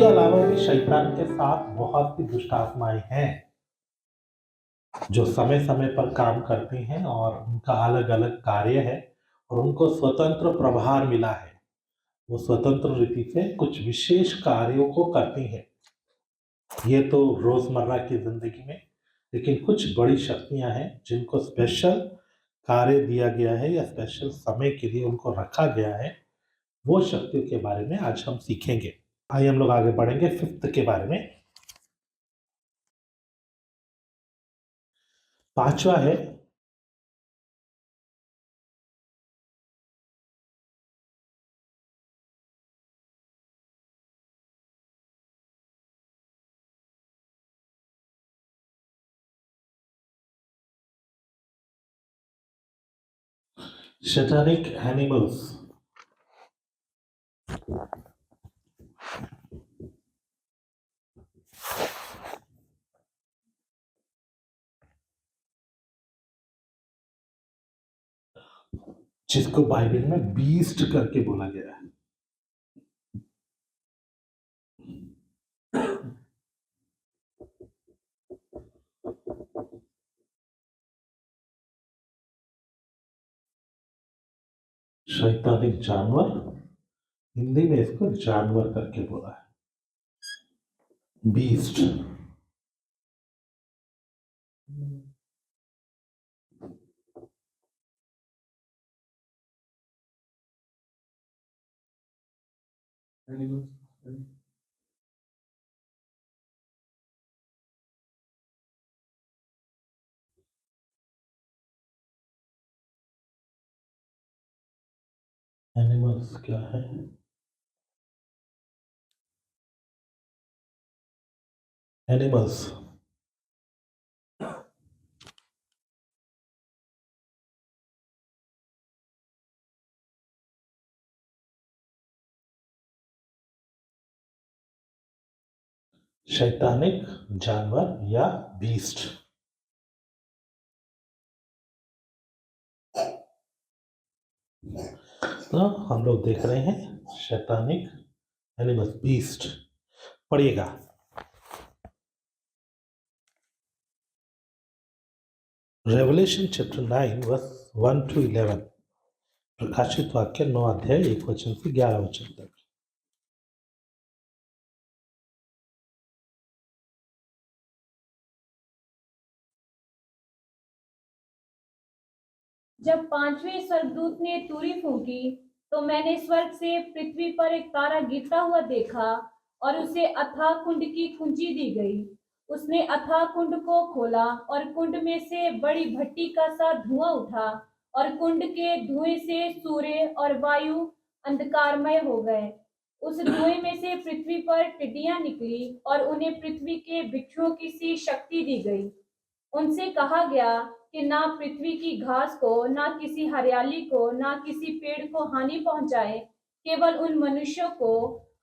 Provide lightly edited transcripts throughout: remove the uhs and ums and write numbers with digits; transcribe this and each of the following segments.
अलावा भी शैतान के साथ बहुत सी दुष्ट आत्माएं हैं जो समय समय पर काम करती हैं और उनका अलग अलग कार्य है और उनको स्वतंत्र प्रभार मिला है। वो स्वतंत्र रीति से कुछ विशेष कार्यों को करती हैं। ये तो रोजमर्रा की जिंदगी में, लेकिन कुछ बड़ी शक्तियां हैं जिनको स्पेशल कार्य दिया गया है या स्पेशल समय के लिए उनको रखा गया है। वो शक्तियों के बारे में आज हम सीखेंगे। आइए हम लोग आगे बढ़ेंगे फिफ्थ के बारे में। पांचवा है शैतानिक एनिमल्स। जिसको बाइबल में बीस्ट करके बोला गया है। शैतानिक जानवर, हिंदी में इसको जानवर करके बोला है, बीस्ट। एनिमल्स क्या है? एनिमल्स शैतानिक जानवर या बीस्ट। तो हम लोग देख रहे हैं शैतानिक एनिमल्स, बीस्ट। पढ़िएगा। Revelation chapter 9 verse 1 to 11। प्रकाशित वाक्य 9 अध्याय 1 वचन से 11 वचन तक। जब पांचवें स्वर्गदूत ने तुरी फूंकी तो मैंने स्वर्ग से पृथ्वी पर एक तारा गिरता हुआ देखा और उसे अथाह कुंड की कुंजी दी गई। उसने अथाह कुंड को खोला और कुंड में से बड़ी भट्टी का सा धुआं उठा और कुंड के धुएं से सूर्य और वायु अंधकारमय हो गए। उस धुएं में से पृथ्वी पर टिड्डियां निकली और उन्हें पृथ्वी के बिच्छुओं की सी शक्ति दी गई। उनसे कहा गया कि ना पृथ्वी की घास को, ना किसी हरियाली को, ना किसी पेड़ को हानि पहुंचाए, केवल उन मनुष्यों को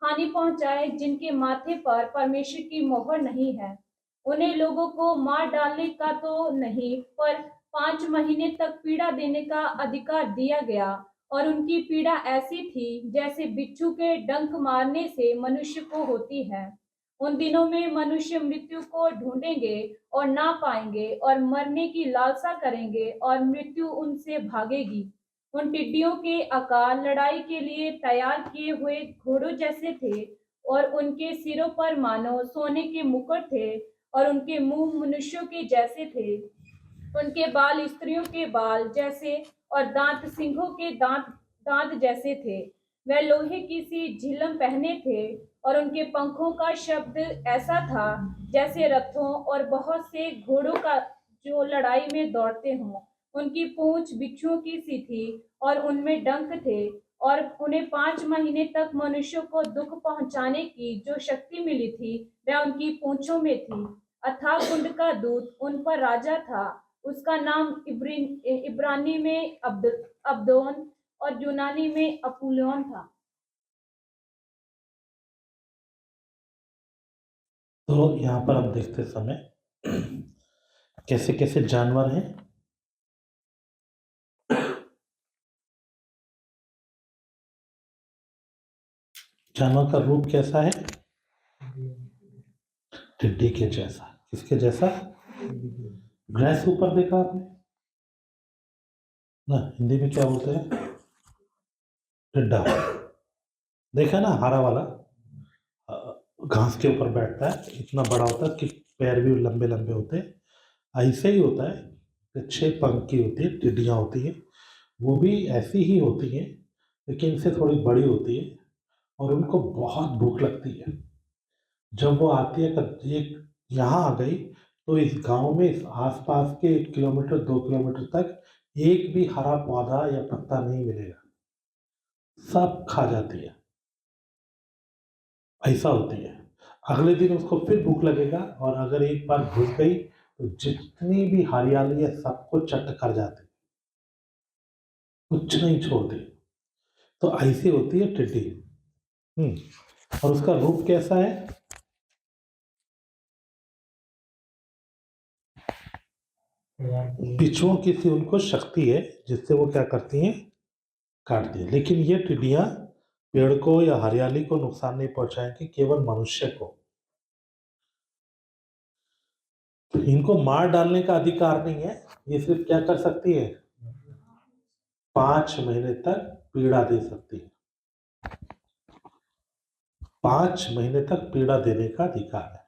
हानि पहुंचाए जिनके माथे पर परमेश्वर की मोहर नहीं है। उन्हें लोगों को मार डालने का तो नहीं, पर 5 महीने तक पीड़ा देने का अधिकार दिया गया। और उनकी पीड़ा ऐसी थी जैसे बिच्छू के डंक मारने से मनुष्य को होती है। उन दिनों में मनुष्य मृत्यु को ढूंढेंगे और ना पाएंगे और मरने की लालसा करेंगे और मृत्यु उनसे भागेगी। उन टिड्डियों के आकार लड़ाई के लिए तैयार किए हुए घोड़ों जैसे थे और उनके सिरों पर मानो सोने के मुकुट थे और उनके मुंह मनुष्यों के जैसे थे। उनके बाल स्त्रियों के बाल जैसे और दांत सिंहों के दांत दांत जैसे थे। वह लोहे की सी झिलम पहने थे और उनके पंखों का शब्द ऐसा था जैसे रथों और बहुत से घोड़ों का जो लड़ाई में दौड़ते हों। उनकी पूंछ बिच्छुओं की सी थी और उनमें डंक थे और उन्हें 5 महीने तक मनुष्यों को दुख पहुंचाने की जो शक्ति मिली थी वह उनकी पूंछों में थी। अथाह कुंड का दूत उन पर राजा था। उसका नाम इब्रानी में अब्दोन और यूनानी में अपुल्योन था। तो यहाँ पर आप देखते समय कैसे कैसे जानवर हैं। जानवर का रूप कैसा है? टिड्डी के जैसा। किसके जैसा? ग्रास ऊपर देखा आपने ना, हिंदी में क्या बोलते हैं? टिड्डा। देखा ना, हरा वाला घास के ऊपर बैठता है, इतना बड़ा होता है कि पैर भी लंबे लंबे होते हैं। ऐसे ही होता है, 6 पंख की होती है, टिड्डियाँ होती हैं। वो भी ऐसी ही होती हैं, लेकिन इनसे थोड़ी बड़ी होती है और उनको बहुत भूख लगती है। जब वो आती है, अगर ये यहाँ आ गई तो इस गांव में, इस आसपास के 1 किलोमीटर 2 किलोमीटर तक एक भी हरा पौधा या पत्ता नहीं मिलेगा, सब खा जाती है। ऐसा होती है। अगले दिन उसको फिर भूख लगेगा और अगर एक बार घुस गई तो जितनी भी हरियाली है सबको चट कर जाती, कुछ नहीं छोड़ती। तो ऐसी होती है टिड्डी। और उसका रूप कैसा है? बिच्छुओं की सी उनको शक्ति है जिससे वो क्या करती हैं, काटती है। लेकिन ये टिड्डियां पेड़ को या हरियाली को नुकसान नहीं पहुंचाएंगी, केवल मनुष्य को। इनको मार डालने का अधिकार नहीं है, ये सिर्फ क्या कर सकती है, 5 महीने तक पीड़ा दे सकती है। 5 महीने तक पीड़ा देने का अधिकार है।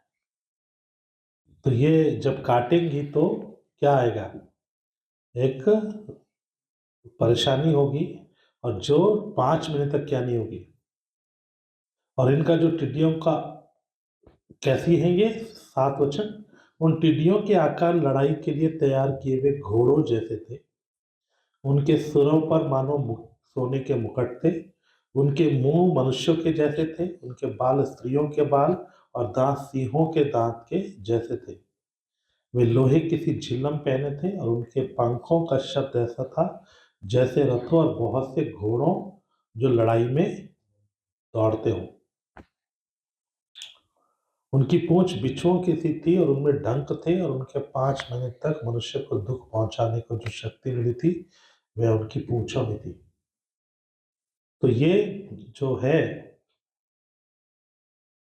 तो ये जब काटेंगी तो क्या आएगा, एक परेशानी होगी, और जो 5 महीने तक क्या नहीं होगी। और इनका जो टिड्डियों का कैसी है ये 7 वचन, उन टिड्डियों के आकार लड़ाई के लिए तैयार किए हुए घोड़ों जैसे थे। उनके सिरों पर मानो सोने के मुकुट थे। उनके मुंह मनुष्यों के जैसे थे, उनके बाल स्त्रियों के बाल और दांत सिंहों के दांत के जैसे थे। वे लोहे की सी झिल्लम पहने थे और उनके पंखों का शब्द ऐसा था जैसे रथों और बहुत से घोड़ों जो लड़ाई में दौड़ते हों। उनकी पूंछ बिच्छुओं की सी थी और उनमें डंक थे, और उनके 5 महीने तक मनुष्य को दुख पहुंचाने को जो शक्ति मिली थी वह उनकी पूंछों में थी। तो ये जो है,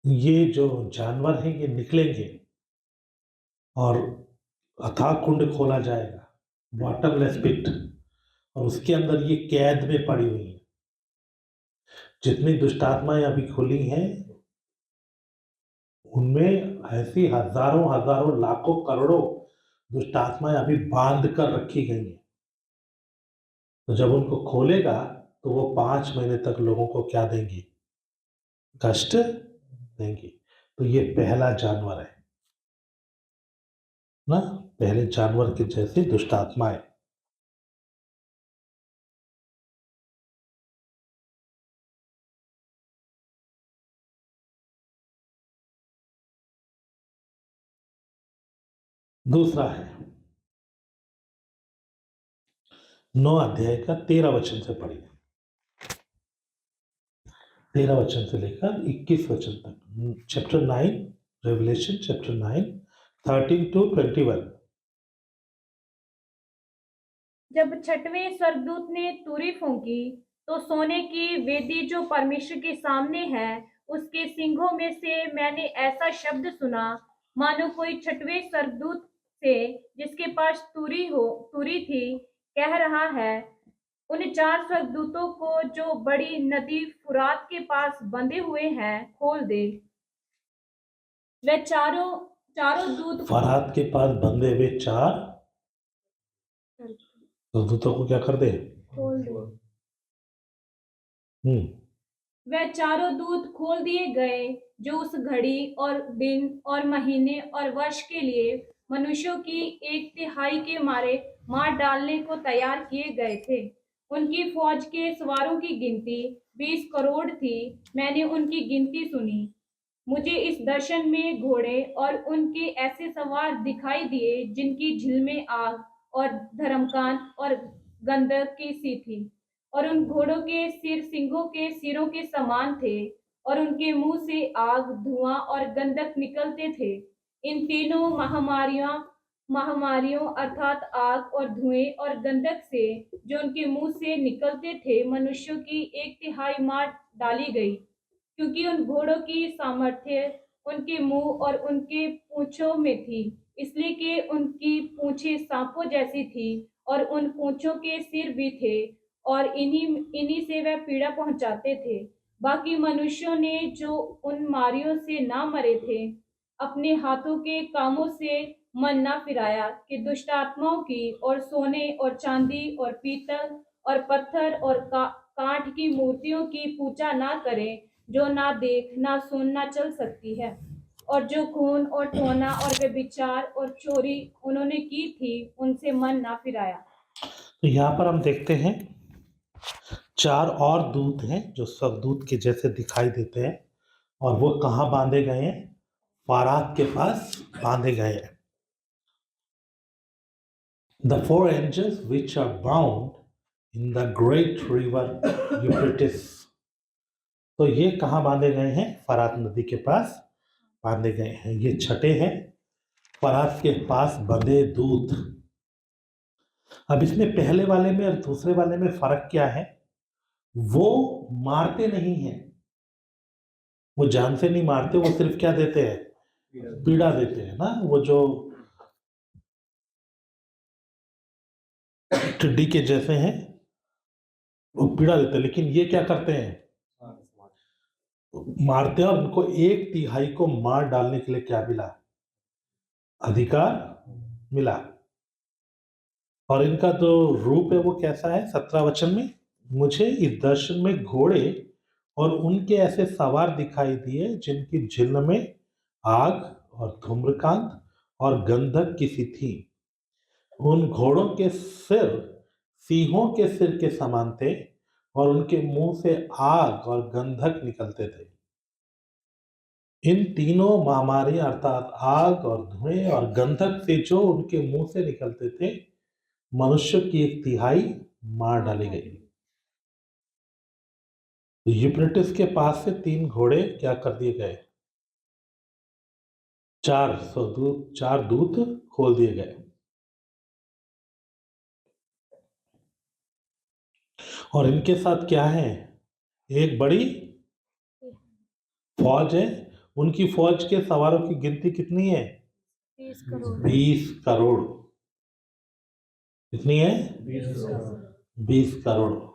ये जो जानवर हैं ये निकलेंगे और अथाह कुंड खोला जाएगा, बॉटमलेस पिट, और उसके अंदर ये कैद में पड़ी हुई है। जितनी दुष्टात्माएं अभी खुली हैं उनमें ऐसी हजारों हजारों लाखों करोड़ों दुष्टात्माएं अभी बांध कर रखी गई हैं। तो जब उनको खोलेगा तो वो 5 महीने तक लोगों को क्या देंगी, कष्ट देंगी। तो ये पहला जानवर है ना, पहले जानवर के जैसी दुष्टात्माएं। दूसरा है 9 अध्याय का 13 वचन से पढ़िए, 13 वचन से लेकर 21 वचन तक। Chapter 9, revelation chapter 9, 13 to 21। जब छठवें स्वर्गदूत ने तुरी फूंकी तो सोने की वेदी जो परमेश्वर के सामने है उसके सिंघों में से मैंने ऐसा शब्द सुना मानो कोई छठवें स्वर्गदूत से जिसके पास तुरी थी कह रहा है, उन 4 स्वर्गदूतों को जो बड़ी नदी फुरात के पास बंधे हुए हैं खोल दे। वे चारों चारों दूत फरात के पास बंधे हुए 4 दूतों को क्या कर दे, खोल दे। हम्म। वह चारों दूत खोल दिए गए जो उस घड़ी और दिन और महीने और वर्ष के लिए मनुष्यों की 1/3 के मारे मार डालने को तैयार किए गए थे। उनकी फौज के सवारों की गिनती 20 करोड़ थी। मैंने उनकी गिनती सुनी। मुझे इस दर्शन में घोड़े और उनके ऐसे सवार दिखाई दिए जिनकी झिलमें आग और धर्मकान और गंधक की सी थी, और उन घोड़ों के सिर सिंहों के सिरों के समान थे, और उनके मुंह से आग, धुआं और गंधक निकलते थे। इन तीनों महामारियों अर्थात आग और धुएं और गंधक से जो उनके मुंह से निकलते थे मनुष्यों की 1/3 मार डाली गई, क्योंकि उन घोड़ों की सामर्थ्य उनके मुंह और उनके पूंछों में थी, इसलिए कि उनकी पूंछें सांपों जैसी थी और उन पूंछों के सिर भी थे और इन्हीं इन्हीं से वह पीड़ा पहुंचाते थे। बाकी मनुष्यों ने जो उन मारियों से ना मरे थे, अपने हाथों के कामों से मन ना फिराया कि दुष्ट आत्माओं की और सोने और चांदी और पीतल और पत्थर और काठ की मूर्तियों की पूजा ना करें, जो ना देख ना सुन ना चल सकती है, और जो खून और टोना और व्यभिचार और चोरी उन्होंने की थी, उनसे मन ना फिराया। तो यहाँ पर हम देखते हैं 4 और दूत हैं जो स्वर्गदूत के जैसे दिखाई देते हैं और वो कहाँ बांधे गए हैं? फारात के पास बांधे गए हैं। The 4 angels which are bound in the great river Euphrates. तो ये कहाँ बांधे गए हैं? फरात नदी के पास बांधे गए हैं। ये छठे हैं, फरात के पास बंधे दूत। अब इसमें पहले वाले में और दूसरे वाले में फर्क क्या है? वो मारते नहीं हैं, वो जान से नहीं मारते, वो सिर्फ क्या देते हैं? पीड़ा देते हैं ना। वो जो टिड्डी के जैसे हैं, वो पीड़ा देते हैं, लेकिन ये क्या करते हैं? मारते हैं। और उनको 1/3 को मार डालने के लिए क्या मिला? अधिकार मिला। और इनका जो रूप है वो कैसा है? 17 वचन में, मुझे इस दर्शन में घोड़े और उनके ऐसे सवार दिखाई दिए जिनकी झिल्ल में आग और धूम्रकांत और गंधक की सी थी। उन घोड़ों के सिर सिंहों के सिर के समान थे और उनके मुंह से आग और गंधक निकलते थे। इन तीनों महामारी अर्थात आग और धुएं और गंधक से जो उनके मुंह से निकलते थे, मनुष्य की 1/3 मार डाली गई। यूफ्रेटिस के पास से 3 घोड़े क्या कर दिए गए? 4 दूत खोल दिए गए। और इनके साथ क्या है? एक बड़ी फौज है। उनकी फौज के सवारों की गिनती कितनी है? 30 करोड़। 20 करोड़। कितनी है? 20 crore.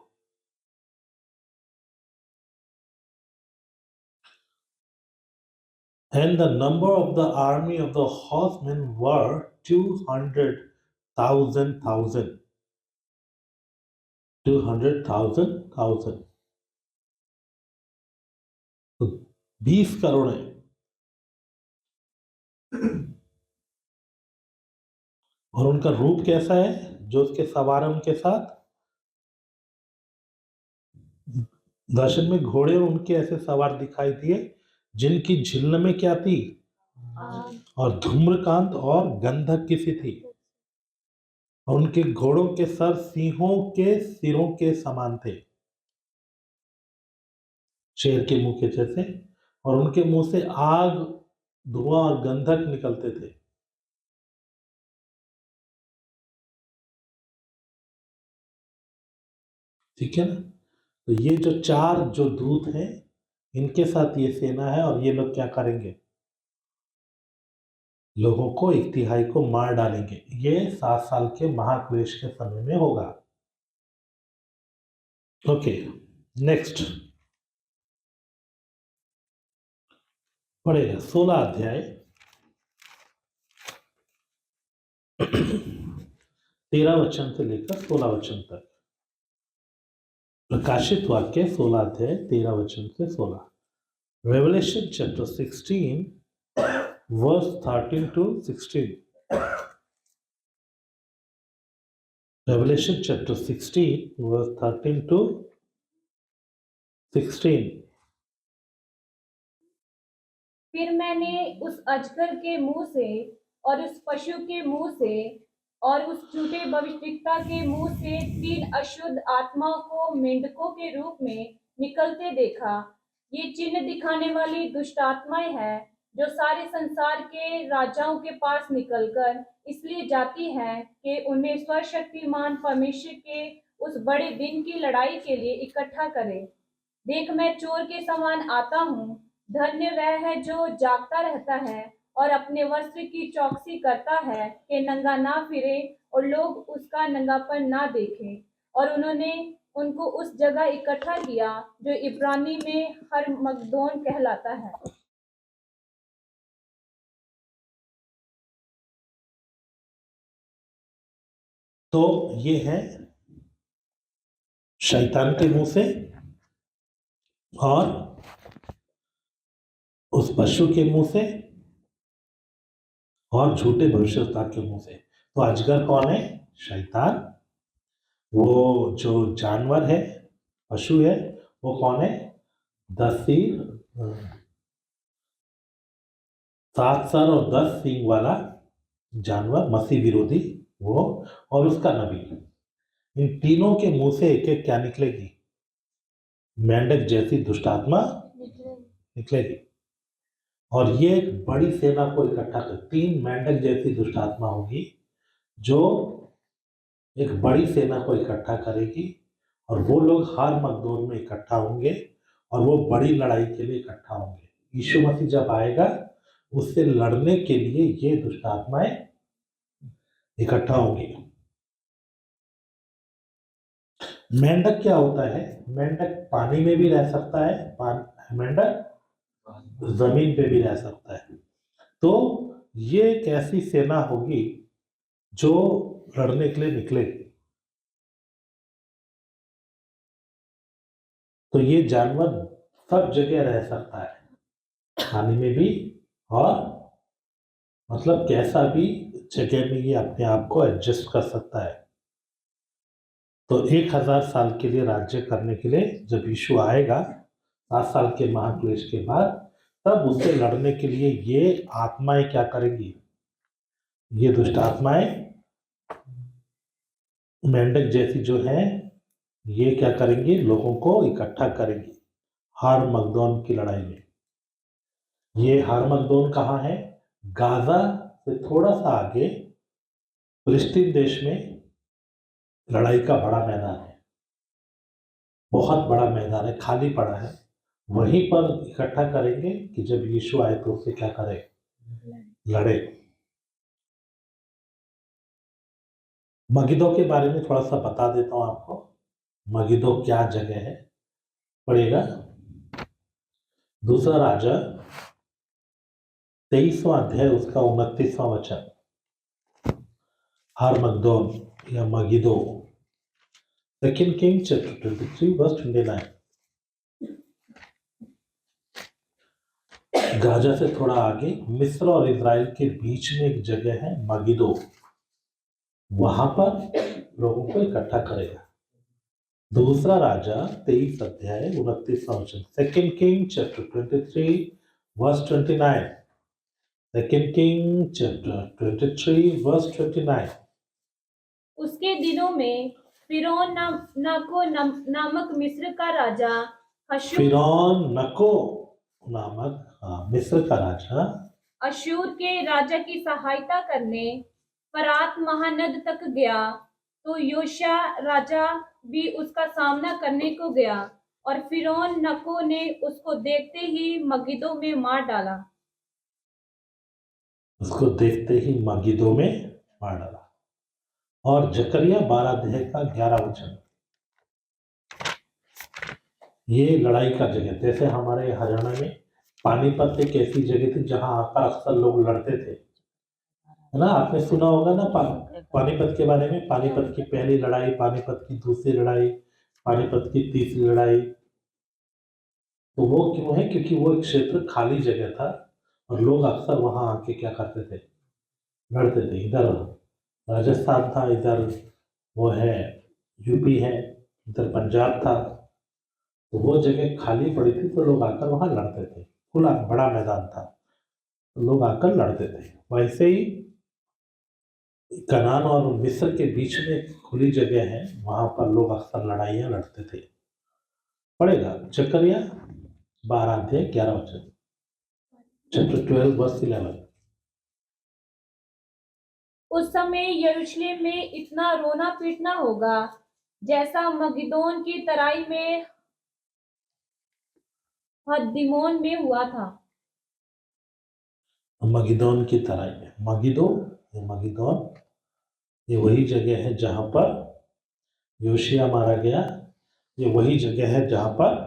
And the number of the army of the horsemen were 200,000. 200,000. तो 20 करोड़ है। और उनका रूप कैसा है? जो उसके सवार है उनके साथ दर्शन में घोड़े और उनके ऐसे सवार दिखाई दिए जिनकी झिल्ल में क्या थी? और धूम्रकांत और गंधक की सी थी। और उनके घोड़ों के सर सिंहों के सिरों के समान थे, शेर के मुंह के जैसे। और उनके मुंह से आग, धुआं और गंधक निकलते थे। ठीक है ना? तो ये जो 4 जो दूत हैं, इनके साथ ये सेना है और ये लोग क्या करेंगे? लोगों को 1/3 को मार डालेंगे। ये 7 साल के महाक्लेश के समय में होगा। ओके, नेक्स्ट पढ़ेगा 16 अध्याय 13 वचन से लेकर 16 वचन तक। प्रकाशित वाक्य 16 अध्याय 13 वचन से 16। Revelation chapter 16 verse 13 to 16. Revelation chapter 16 verse 13 to 16. फिर मैंने उस अजगर के मुंह से और उस पशु के मुंह से और उस झूठे भविष्यद्वक्ता के मुंह से 3 अशुद्ध आत्माओं को मेंढकों के रूप में निकलते देखा। ये चिन्ह दिखाने वाली दुष्ट आत्माएं हैं जो सारे संसार के राजाओं के पास निकलकर इसलिए जाती हैं कि उन्हें सर्वशक्तिमान परमेश्वर के उस बड़े दिन की लड़ाई के लिए इकट्ठा करें। देख, मैं चोर के समान आता हूँ। धन्य वह है जो जागता रहता है और अपने वस्त्र की चौकसी करता है कि नंगा ना फिरे और लोग उसका नंगापन ना देखें। और उन्होंने उनको उस जगह इकट्ठा किया जो इब्रानी में हरमगदोन कहलाता है। तो ये है शैतान के मुंह से और उस पशु के मुंह से और झूठे भविष्यवक्ता के मुंह से। तो अजगर कौन है? शैतान। वो जो जानवर है, पशु है, वो कौन है? 10 सिर, 7 सर और 10 सींग वाला जानवर, मसीह विरोधी वो, और उसका नबी। इन तीनों के मुंह से एक एक क्या निकलेगी? मेंढक जैसी दुष्टात्मा निकलेगी। और ये एक बड़ी सेना को इकट्ठा कर, 3 मेंढक जैसी दुष्टात्मा होगी जो एक बड़ी सेना को इकट्ठा करेगी, और वो लोग हर मकदूर में इकट्ठा होंगे और वो बड़ी लड़ाई के लिए इकट्ठा होंगे। यीशु मसीह जब आएगा उससे लड़ने के लिए ये दुष्टात्माएं इकट्ठा होंगी। मेंढक क्या होता है? मेंढक पानी में भी रह सकता है, मेंढक जमीन पे भी रह सकता है। तो ये एक ऐसी सेना होगी जो लड़ने के लिए निकलेगी। तो ये जानवर सब जगह रह सकता है, पानी में भी, और मतलब कैसा भी जगह में ये अपने आप को एडजस्ट कर सकता है। तो 1000 साल के लिए राज्य करने के लिए जब यीशु आएगा 7 साल के महाक्लेश के बाद, तब उससे लड़ने के लिए ये आत्माएं क्या करेंगी? ये दुष्ट आत्माएं मेंढक जैसी जो हैं, ये क्या करेंगी? लोगों को इकट्ठा करेंगी हार मगदोन की लड़ाई में। ये हार मगदोन कहाँ है? गाजा से थोड़ा सा आगे फिलिस्तीन देश में लड़ाई का बड़ा मैदान है, बहुत बड़ा मैदान है, खाली पड़ा है। वहीं पर इकट्ठा करेंगे कि जब यीशु आए तो उससे क्या करे? लड़े। मगिदो के बारे में थोड़ा सा बता देता हूं आपको। मगिदो क्या जगह है? पढ़ेगा दूसरा राजा 23वां अध्याय उसका 29वां वचन। हारमगदोन या मगिदो, second king chapter 23 verse 29। Gaza से थोड़ा आगे मिस्र और इजराइल के बीच में एक जगह है मगिदो, वहां पर लोगों को इकट्ठा करेगा। दूसरा राजा 23 अध्याय 29वां वचन, second king chapter 23 verse 29। Second king chapter 23 verse 29। उसके दिनों में फिरौन नामक मिस्र का राजा फिरौन नको नामक मिस्र का राजा अशूर के राजा की सहायता करने फरात महानद तक गया, तो योशिया राजा भी उसका सामना करने को गया, और फिरौन नको ने उसको देखते ही मगिदो में मार डाला। उसको देखते ही मगिदो में मार डाला। और जकरिया 12 अध्याय का 11 वचन, ये लड़ाई का जगह, जैसे हमारे हरियाणा में पानीपत एक ऐसी जगह थी जहां आकर अक्सर लोग लड़ते थे, है ना? आपने सुना होगा ना पानीपत के बारे में। पानीपत की पहली लड़ाई, पानीपत की दूसरी लड़ाई, पानीपत की तीसरी लड़ाई। तो वो क्यों है? क्योंकि वो एक क्षेत्र खाली जगह था और लोग अक्सर वहां आके क्या करते थे? लड़ते थे। इधर राजस्थान था, इधर वो है यूपी है, इधर पंजाब था। तो वो जगह खाली पड़ी थी तो लोग आकर वहां लड़ते थे। खुला बड़ा मैदान था तो लोग आकर लड़ते थे। वैसे ही कनान और मिस्र के बीच में एक खुली जगह है, वहां पर लोग अक्सर लड़ाइयां लड़ते थे। पढ़ेगा जकरिया 12 अध्याय 11 वचन, चैप्टर 12 वर्स 11। उस समय यरूशलेम में इतना रोना पीटना होगा जैसा मगिदोन की तराई में हद्दिमोन में हुआ था। मगिदोन की तरह है। मगिदो, ये मगिदोन, ये वही जगह है जहाँ पर योशिया मारा गया। ये वही जगह है जहाँ पर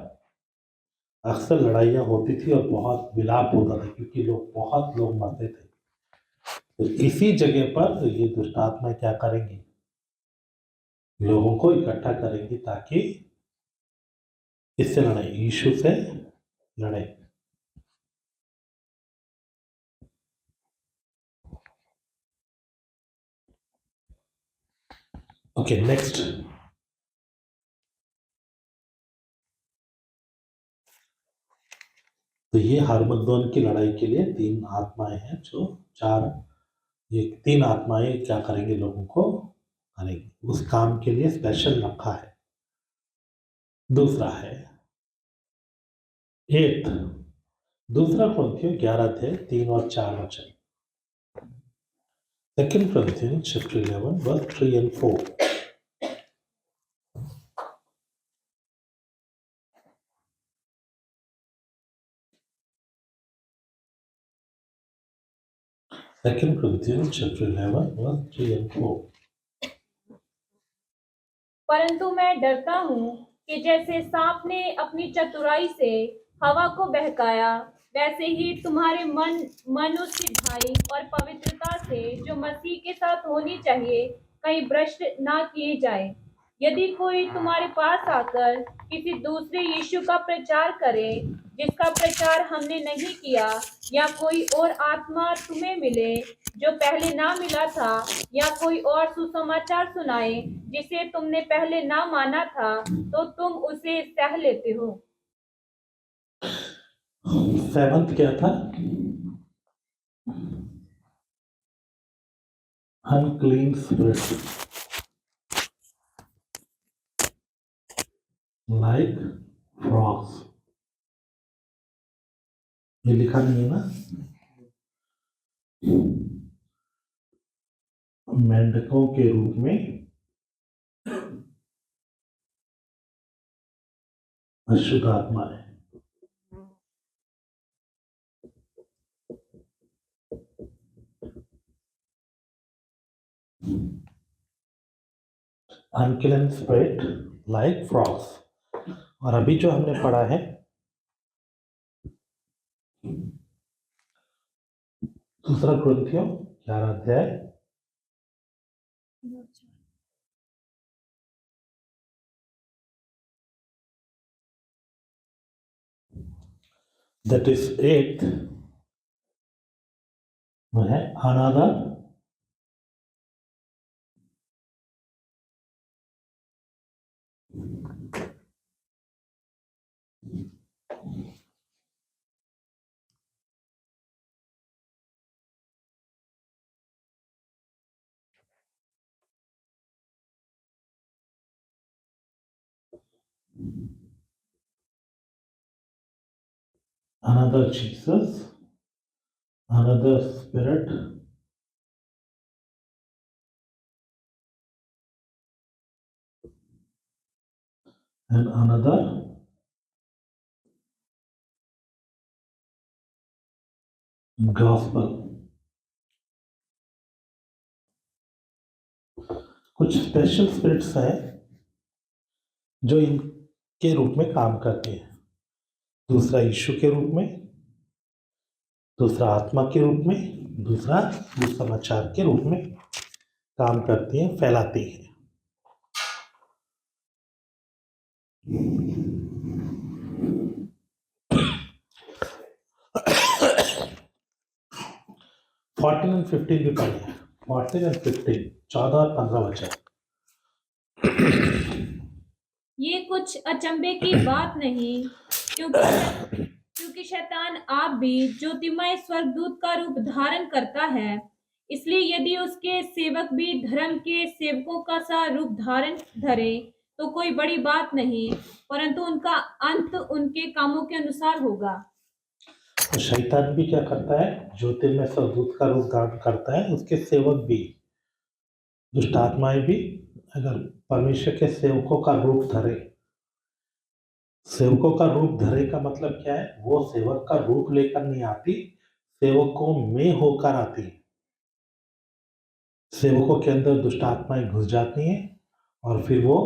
अक्सर लड़ाइयाँ होती थी और बहुत विलाप होता था, क्योंकि बहुत लोग मरते थे। तो इसी जगह पर ये दुष्ट आत्माएं क्या करेंगी, लोगों को इकट्ठा करेंगी ताकि इससे लड़े, यीशु से लड़े। Okay, next. तो ये हरमगदोन की लड़ाई के लिए 3 आत्माएं हैं, जो 4, ये 3 आत्माएं क्या करेंगे, लोगों को करेंगी। उस काम के लिए स्पेशल रखा है। दूसरा है 8, दूसरा कुरिन्थियों 11 अध्याय 3 और 4 वचन। 2 Corinthians chapter 11 verse 3 and 4. Second Corinthians chapter 11 verse 3 and 4. परंतु मैं डरता हूँ कि जैसे सांप ने अपनी चतुराई से हवा को बहकाया, वैसे ही तुम्हारे मन उस सिधाई और पवित्रता से जो मसीह के साथ होनी चाहिए कहीं भ्रष्ट ना किए जाए। यदि कोई तुम्हारे पास आकर किसी दूसरे यीशु का प्रचार करे जिसका प्रचार हमने नहीं किया, या कोई और आत्मा तुम्हें मिले जो पहले ना मिला था, या कोई और सुसमाचार सुनाए जिसे तुमने पहले ना माना था, तो तुम उसे सह लेते हो। 7th क्या था? Unclean spirit, like frogs. ये लिखा नहीं है ना? मेंढकों के रूप में अशुद्ध आत्मा है। Unclean spirit like frogs. और अभी जो हमने पढ़ा है दूसरा कुरिन्थियों 11 अध्याय that is 8th, वो है another Jesus, another spirit, and another gospel. कुछ स्पेशल स्पिरिट्स हैं जो इनके रूप में काम करते हैं। दूसरा यीशु के रूप में, दूसरा आत्मा के रूप में, दूसरा सुसमाचार के रूप में काम करती हैं, फैलाती हैं। फोर्टीन एंड 15 भी पढ़िए। 14 एंड 15, 14 और 15 वचन। ये कुछ अचंभे की बात नहीं, क्योंकि शैतान आप भी ज्योतिमय स्वर्गदूत का रूप धारण करता है। इसलिए यदि उसके सेवक भी धर्म के सेवकों का सा रूप धारण धरे तो कोई बड़ी बात नहीं, परंतु उनका अंत उनके कामों के अनुसार होगा। तो शैतान भी क्या करता है, ज्योतिर्मय स्वर्गदूत का रूप धारण करता है। उसके सेवक भी, दुष्ट आत्माएं भी अगर परमेश्वर के सेवकों का रूप धरे सेवकों का रूप धरे का मतलब क्या है? वो सेवक का रूप लेकर नहीं आती, सेवकों में होकर आती है। सेवकों के अंदर दुष्ट आत्माएं घुस जाती हैं और फिर वो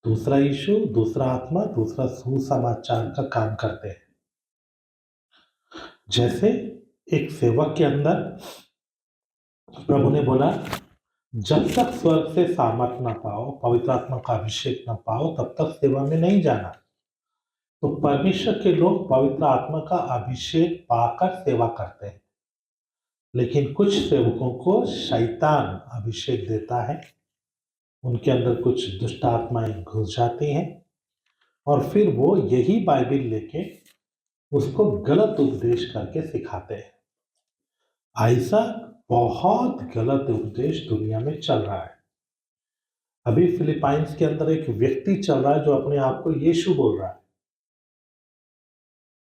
दूसरा यीशु, दूसरा आत्मा, दूसरा सुसमाचार का काम करते हैं। जैसे एक सेवक के अंदर प्रभु ने बोला, जब तक स्वर्ग से सामर्थ ना पाओ, पवित्र आत्मा का अभिषेक ना पाओ, तब तक सेवा में नहीं जाना। तो परमेश्वर के लोग पवित्र आत्मा का अभिषेक पाकर सेवा करते हैं, लेकिन कुछ सेवकों को शैतान अभिषेक देता है, उनके अंदर कुछ दुष्ट आत्माएं घुस जाती हैं और फिर वो यही बाइबल लेके उसको गलत उपदेश करके सिखाते हैं। ऐसा बहुत गलत उपदेश दुनिया में चल रहा है। अभी फिलीपाइंस के अंदर एक व्यक्ति चल रहा है जो अपने आप को यीशु बोल रहा है,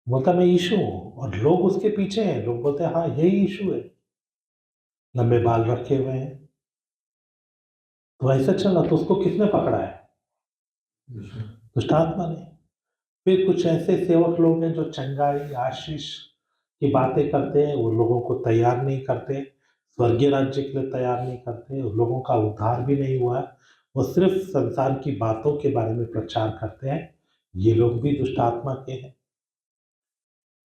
बोलता मैं यीशु हूं, और लोग उसके पीछे हैं। लोग बोलते हैं हाँ यही यीशु है, लंबे बाल रखे हुए हैं। तो ऐसा चलना, तो उसको किसने पकड़ा है? दुष्ट आत्मा ने। फिर कुछ ऐसे सेवक लोग हैं जो चंगाई आशीष की बातें करते हैं, वो लोगों को तैयार नहीं करते, स्वर्गीय राज्य के लिए तैयार नहीं करते, उन लोगों का उद्धार भी नहीं हुआ, वो सिर्फ संसार की बातों के बारे में प्रचार करते हैं। ये लोग भी दुष्ट आत्मा के हैं।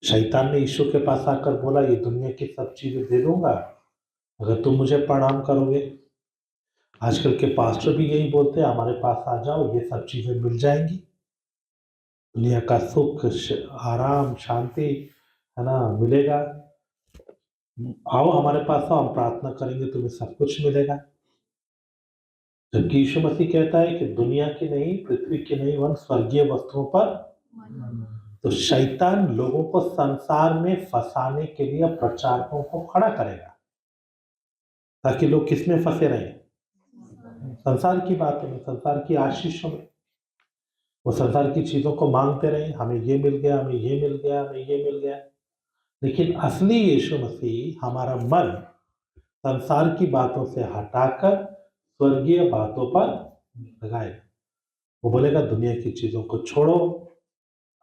शैतान ने यीशु के पास आकर बोला, ये दुनिया की सब चीजें दे दूंगा अगर तुम मुझे प्रणाम करोगे। आजकल के पास्टर भी यही बोलते हैं, हमारे पास आ जाओ, ये सब चीजें मिल जाएंगी, दुनिया का सुख आराम शांति है ना मिलेगा, आओ हमारे पास आओ, हम प्रार्थना करेंगे तुम्हें सब कुछ मिलेगा। जबकि यीशु मसीह कहता है कि दुनिया की नहीं, पृथ्वी की नहीं, वन स्वर्गीय वस्तुओं पर। तो शैतान लोगों को संसार में फंसाने के लिए प्रचारकों को खड़ा करेगा, ताकि लोग किसमें फंसे रहें? संसार की बातों में, संसार की आशीषों में। वो संसार की चीजों को मांगते रहे, हमें ये मिल गया, हमें ये मिल गया, हमें ये मिल गया। लेकिन असली यीशु मसीह हमारा मन संसार की बातों से हटाकर स्वर्गीय बातों पर लगाएगा। वो बोलेगा दुनिया की चीजों को छोड़ो,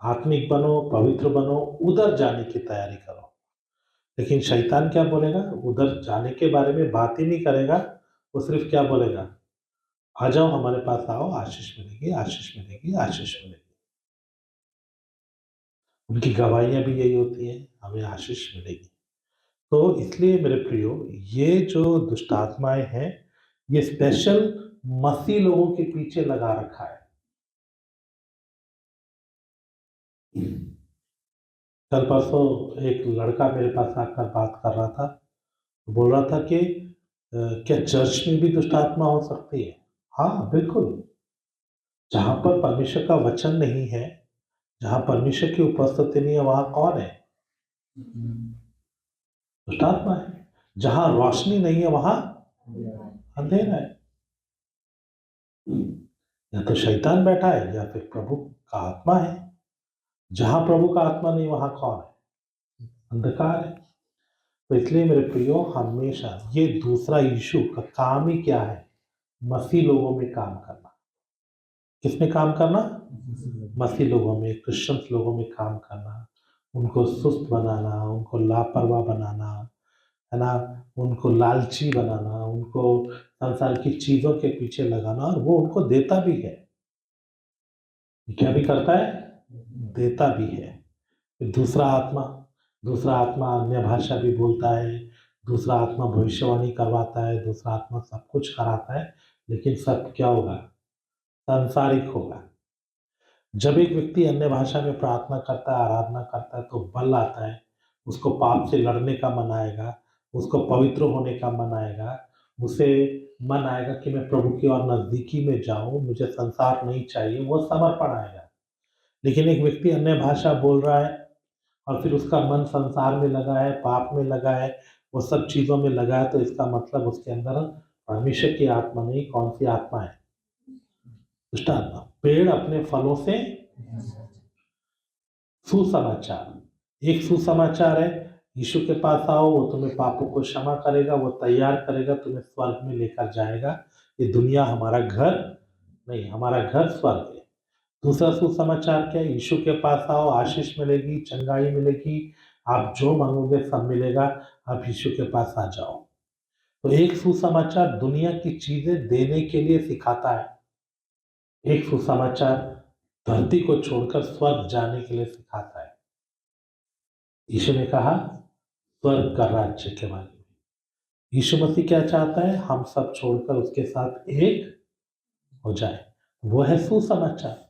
आत्मिक बनो, पवित्र बनो, उधर जाने की तैयारी करो। लेकिन शैतान क्या बोलेगा? उधर जाने के बारे में बात ही नहीं करेगा, वो सिर्फ क्या बोलेगा? आ जाओ हमारे पास आओ, आशीष मिलेगी, आशीष मिलेगी, आशीष मिलेगी। उनकी गवाहियां भी यही होती हैं, हमें आशीष मिलेगी। तो इसलिए मेरे प्रियो, ये जो दुष्ट आत्माएं हैं, ये स्पेशल मसीह लोगों के पीछे लगा रखा है। कल परसों एक लड़का मेरे पास आकर बात कर रहा था, बोल रहा था कि क्या चर्च में भी दुष्ट आत्मा हो सकती है? हाँ बिल्कुल। जहां पर परमेश्वर का वचन नहीं है, जहां परमेश्वर की उपस्थिति नहीं है, वहां कौन है? दुष्ट आत्मा है। जहां रोशनी नहीं है वहां अंधेरा है। या तो शैतान बैठा है या फिर प्रभु का आत्मा है। जहां प्रभु का आत्मा नहीं वहां कौन है? अंधकार है। तो इसलिए मेरे प्रियो, हमेशा ये दूसरा यीशु का काम ही क्या है? मसीह लोगों में काम करना। किसमें काम करना? मसीह लोगों में, क्रिश्चियंस लोगों में काम करना, उनको सुस्त बनाना, उनको लापरवाह बनाना, है ना, उनको लालची बनाना, उनको संसार की चीजों के पीछे लगाना, और वो उनको देता भी है। क्या भी करता है? देता भी है। दूसरा आत्मा अन्य भाषा भी बोलता है, दूसरा आत्मा भविष्यवाणी करवाता है, दूसरा आत्मा सब कुछ कराता है, लेकिन सब क्या होगा? सांसारिक होगा। जब एक व्यक्ति अन्य भाषा में प्रार्थना करता है, आराधना करता है, तो बल आता है, उसको पाप से लड़ने का मन आएगा, उसको पवित्र होने का मन आएगा, उसे मन आएगा कि मैं प्रभु की ओर नजदीकी में जाऊं, मुझे संसार नहीं चाहिए, वो समर्पण आएगा। लेकिन एक व्यक्ति अन्य भाषा बोल रहा है और फिर उसका मन संसार में लगा है, पाप में लगा है, वो सब चीजों में लगा है, तो इसका मतलब उसके अंदर परमेश्वर की आत्मा नहीं, कौन सी आत्मा है? दुष्ट आत्मा। पेड़ अपने फलों से सुसमाचार। एक सुसमाचार है, यीशु के पास आओ, वो तुम्हें पापों को क्षमा करेगा, वो तैयार करेगा, तुम्हें स्वर्ग में लेकर जाएगा। ये दुनिया हमारा घर नहीं, हमारा घर स्वर्ग है। दूसरा सुसमाचार क्या है? यीशु के पास आओ, आशीष मिलेगी, चंगाई मिलेगी, आप जो मांगोगे सब मिलेगा, आप यीशु के पास आ जाओ। तो एक सुसमाचार दुनिया की चीजें देने के लिए सिखाता है, एक सुसमाचार धरती को छोड़कर स्वर्ग जाने के लिए सिखाता है। यीशु ने कहा स्वर्ग का राज्य के बारे में। यीशु मसीह क्या चाहता है? हम सब छोड़कर उसके साथ एक हो जाए, वो है सुसमाचार।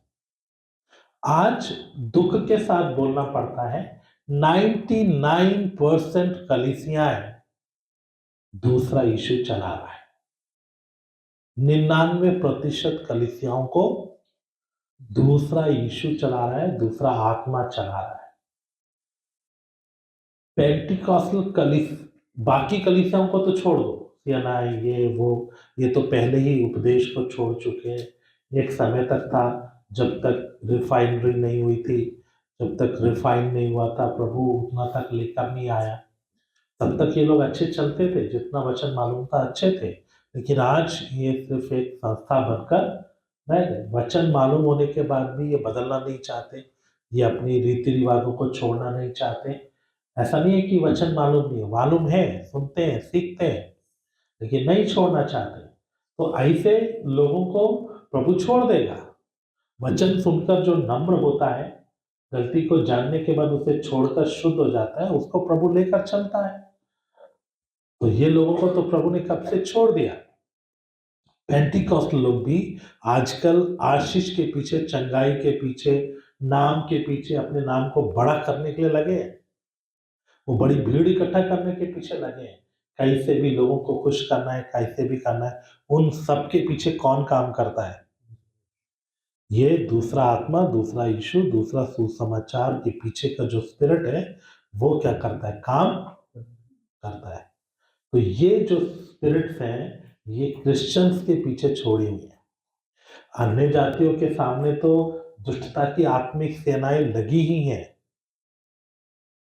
आज दुख के साथ बोलना पड़ता है 99% कलीसियाएं दूसरा यीशु चला रहा है। 99% कलीसियाओं को दूसरा यीशु चला रहा है, दूसरा आत्मा चला रहा है। पेंटिकॉस्टल बाकी कलीसियाओं को तो छोड़ दो, सीएनआई ये वो, ये तो पहले ही उपदेश को छोड़ चुके हैं। एक समय तक था जब तक रिफाइनरी नहीं हुई थी, जब तक रिफाइन नहीं हुआ था, प्रभु उतना तक लेकर नहीं आया, तब तक ये लोग अच्छे चलते थे, जितना वचन मालूम था अच्छे थे। लेकिन आज ये सिर्फ एक संस्था बनकर रह गए। वचन मालूम होने के बाद भी ये बदलना नहीं चाहते, ये अपनी रीति रिवाजों को छोड़ना नहीं चाहते। ऐसा नहीं है कि वचन मालूम नहीं है, मालूम है, सुनते हैं, सीखते हैं, लेकिन नहीं छोड़ना चाहते। तो ऐसे लोगों को प्रभु छोड़ देगा। वचन सुनकर जो नम्र होता है, गलती को जानने के बाद उसे छोड़कर शुद्ध हो जाता है, उसको प्रभु लेकर चलता है। तो ये लोगों को तो प्रभु ने कब से छोड़ दिया। पेंटिकॉस्टल लोग भी आजकल आशीष के पीछे, चंगाई के पीछे, नाम के पीछे, अपने नाम को बड़ा करने के लिए लगे हैं। वो बड़ी भीड़ इकट्ठा करने के पीछे लगे हैं, कहीं से भी लोगों को खुश करना है, कहीं से भी करना है। उन सब के पीछे कौन काम करता है? ये दूसरा आत्मा, दूसरा यीशु, दूसरा सुसमाचार के पीछे का जो स्पिरिट है, वो क्या करता है? काम करता है। तो ये जो स्पिरिट्स हैं, ये क्रिश्चियंस के पीछे छोड़ी हुई है। अन्य जातियों के सामने तो दुष्टता की आत्मिक सेनाएं लगी ही हैं।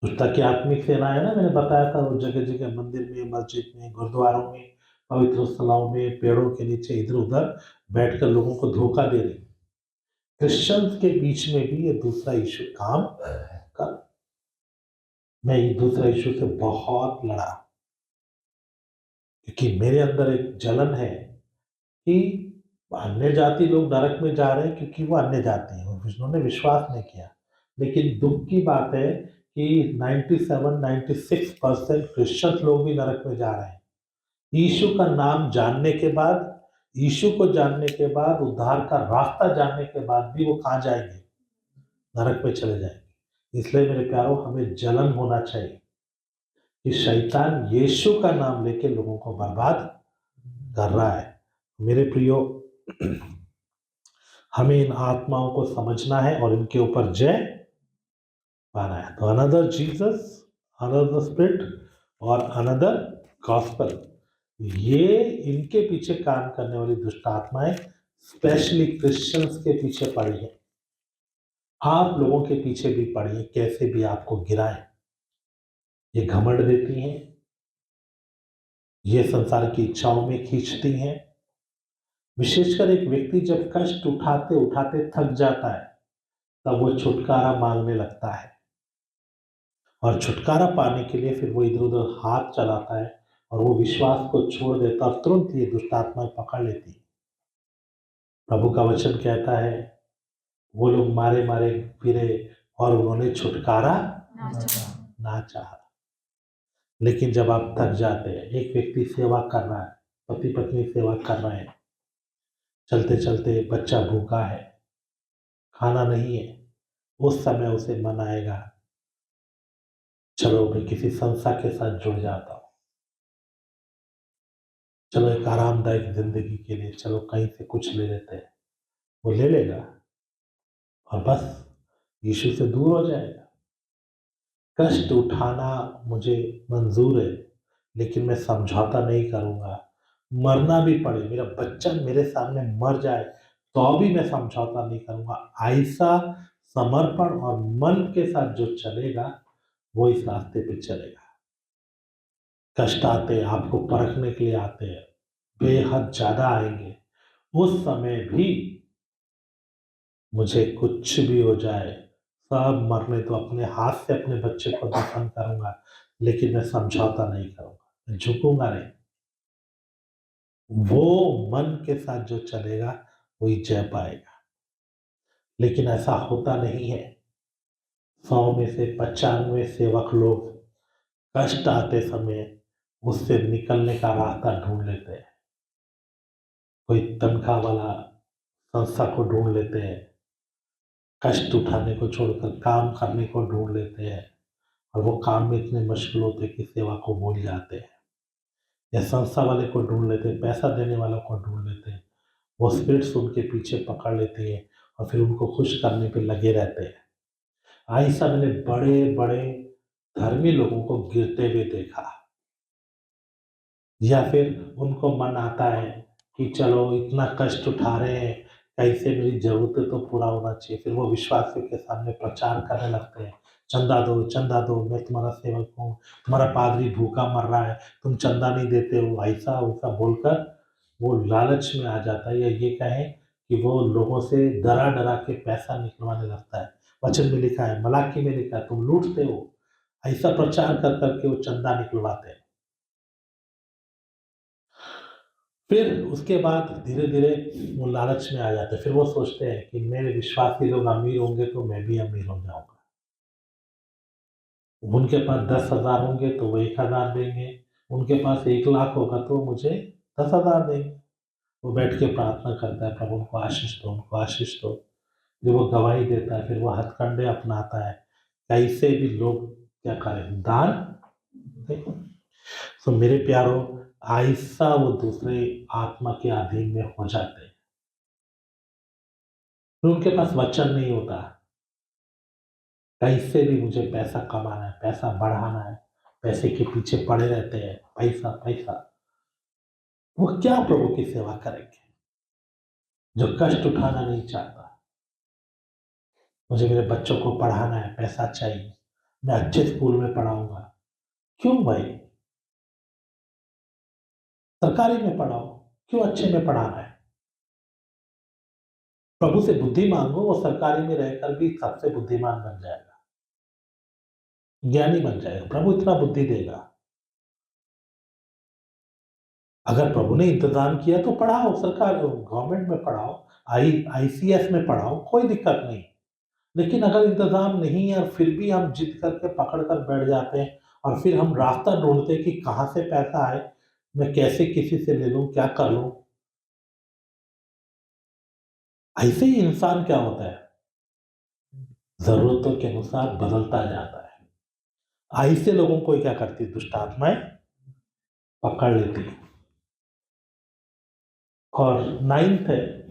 दुष्टता की आत्मिक सेना है ना, मैंने बताया था, वो जगह जगह मंदिर में, मस्जिद में, गुरुद्वारों में, पवित्र स्थलों में, पेड़ों के नीचे इधर उधर बैठकर लोगों को धोखा दे रही। क्रिश्चियंस के बीच में भी ये दूसरा यीशु काम कर। मैं ये दूसरा यीशु से बहुत लड़ा, क्योंकि मेरे अंदर एक जलन है कि अन्य जाति लोग नरक में जा रहे हैं क्योंकि वो अन्य जाति हैं, उन्होंने विश्वास नहीं किया। लेकिन दुख की बात है कि 97-96% क्रिश्चियन लोग भी नरक में जा रहे हैं। यीशु का नाम जानने के बाद, यीशु को जानने के बाद, उद्धार का रास्ता जानने के बाद भी वो कहाँ जाएंगे? नरक में चले जाएंगे। इसलिए मेरे प्यारों, हमें जलन होना चाहिए कि शैतान यीशु का नाम लेके लोगों को बर्बाद कर रहा है। मेरे प्रियो, हमें इन आत्माओं को समझना है और इनके ऊपर जय पाना है। तो अनदर जीसस, अनदर स्पिरिट और अनदर गॉस्पेल, ये इनके पीछे काम करने वाली दुष्ट आत्माएं स्पेशली क्रिश्चियंस के पीछे पड़ी है। आप लोगों के पीछे भी पड़ी है, कैसे भी आपको गिराएं। ये घमंड देती हैं, ये संसार की इच्छाओं में खींचती हैं। विशेषकर एक व्यक्ति जब कष्ट उठाते उठाते थक जाता है, तब वो छुटकारा मांगने लगता है, और छुटकारा पाने के लिए फिर वो इधर उधर हाथ चलाता है और वो विश्वास को छोड़ देता और तुरंत ये दुष्ट आत्माएं पकड़ लेती। प्रभु का वचन कहता है, वो लोग मारे मारे फिरे और उन्होंने छुटकारा ना चाहा। लेकिन जब आप थक जाते हैं, एक व्यक्ति सेवा कर रहा है, पति पत्नी सेवा कर रहे हैं, चलते चलते बच्चा भूखा है, खाना नहीं है, उस समय उसे मन आएगा, चलो मैं किसी संस्था के साथ जुड़ जाता हूँ, चलो एक आरामदायक जिंदगी के लिए चलो कहीं से कुछ ले लेते हैं। वो ले लेगा और बस यीशु से दूर हो जाएगा। कष्ट उठाना मुझे मंजूर है, लेकिन मैं समझौता नहीं करूंगा। मरना भी पड़े, मेरा बच्चा मेरे सामने मर जाए तो भी मैं समझौता नहीं करूंगा। ऐसा समर्पण और मन के साथ जो चलेगा, वो इस रास्ते पे चलेगा। कष्ट आते हैं, आपको परखने के लिए आते हैं, बेहद ज्यादा आएंगे। उस समय भी मुझे कुछ भी हो जाए, सब मरने दो, अपने हाथ से अपने बच्चे को दफन करूँगा, लेकिन मैं समझौता नहीं करूँगा, मैं झुकूँगा नहीं। वो मन के साथ जो चलेगा, वही जय पाएगा। लेकिन ऐसा होता नहीं है। 100 में से 95 सेवक लोग कष्ट आते समय उससे निकलने का रास्ता ढूँढ लेते हैं। कोई तनख्वाह वाला संस्था को ढूँढ लेते हैं, कष्ट उठाने को छोड़कर काम करने को ढूँढ लेते हैं और वो काम में इतने मशगूल होते हैं कि सेवा को भूल जाते हैं। या संस्था वाले को ढूँढ लेते हैं, पैसा देने वालों को ढूँढ लेते हैं। वो स्पिरिट्स उनके पीछे पकड़ लेती है और फिर उनको खुश करने पे लगे रहते हैं। ऐसा मैंने बड़े-बड़े धर्मी लोगों को गिरते हुए देखा। या फिर उनको मन आता है कि चलो इतना कष्ट उठा रहे हैं, कैसे मेरी ज़रूरतें तो पूरा होना चाहिए। फिर वो विश्वासियों के सामने प्रचार करने लगते हैं, चंदा दो, मैं तुम्हारा सेवक हूँ, तुम्हारा पादरी भूखा मर रहा है, तुम चंदा नहीं देते हो, ऐसा-वैसा बोलकर वो लालच में आ जाता है, या ये कहें कि वो लोगों से डरा-डरा के पैसा निकलवाने लगता है। वचन में लिखा है, मलाकी में लिखा है, तुम लूटते हो। ऐसा प्रचार कर के वो चंदा निकलवाते हैं। फिर उसके बाद धीरे-धीरे वो लालच में आ जाते हैं। फिर वो सोचते हैं कि मेरे विश्वासी लोग अमीर होंगे तो मैं भी अमीर हो जाऊँगा। उनके पास 10,000 होंगे तो वो 1,000 देंगे, उनके पास 1,00,000 होगा तो मुझे 10,000 देंगे। वो बैठ के प्रार्थना करता है, प्रभु उनको आशीष दो, उनको आशीष दो। जब वो गवाही देता है, फिर वो हथकंडे अपनाता है, कैसे भी लोग क्या करें, दान दें। तो मेरे प्यारों, ऐसा वो दूसरे आत्मा के अधीन में हो जाते हैं। फिर उनके पास वचन नहीं होता, कैसे भी मुझे पैसा कमाना है, पैसा बढ़ाना है, पैसे के पीछे पड़े रहते हैं, पैसा, पैसा। वो क्या प्रभु की सेवा करेंगे, जो कष्ट उठाना नहीं चाहता। मुझे मेरे बच्चों को पढ़ाना है, पैसा चाहिए, मैं अच्छे स्कूल में पढ़ाऊँगा। क्यों भाई? सरकारी में पढ़ाओ, क्यों अच्छे में पढ़ाना है? प्रभु से बुद्धि माँगो, वो सरकारी में रहकर भी सबसे बुद्धिमान बन जाएगा, ज्ञानी बन जाएगा, प्रभु इतना बुद्धि देगा। अगर प्रभु ने इंतज़ाम किया तो पढ़ाओ, सरकार गवर्नमेंट में पढ़ाओ, आईसीएस में पढ़ाओ, कोई दिक्कत नहीं। लेकिन अगर इंतज़ाम नहीं है और फिर भी हम जिद करके पकड़ कर बैठ जाते हैं और फिर हम रास्ता ढूँढते हैं कि कहाँ से पैसा आए, मैं कैसे किसी से ले लूँ, क्या कर लूँ? ऐसे ही इंसान क्या होता है, ज़रूरतों के अनुसार बदलता जाता है। ऐसे लोगों को क्या करती है दुष्ट आत्माएँ पकड़ लेती हैं। और 9th है,